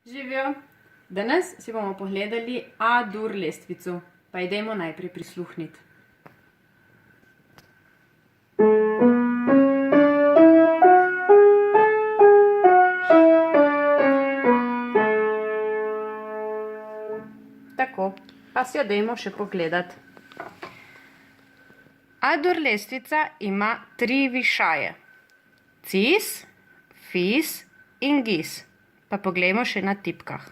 Živijo! Danes si bomo pogledali A-dur lestvico, pa idemo najprej prisluhniti. Tako, pa si jo dajmo še pogledati. A-dur lestvica ima 3 višaje. Cis, fis in gis. Pa poglejmo še na tipkah.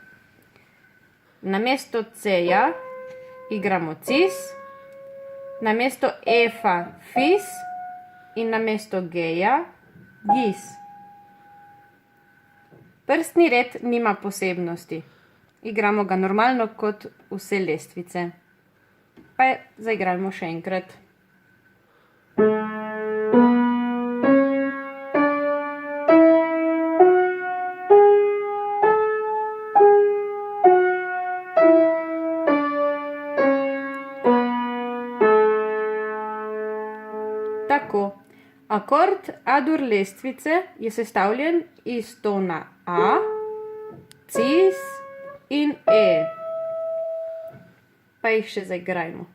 Namesto C-ja igramo cis, namesto F-a fis in namesto G-ja gis. Prstni red nima posebnosti. Igramo ga normalno kot vse lestvice. Pa zaigrajmo še enkrat. Tako, akord A-dur lestvice je sestavljen iz tona A, cis in E. Pa jih še zaigrajmo.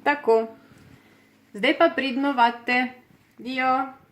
Tako, zdaj pa pridno vadite. Dio!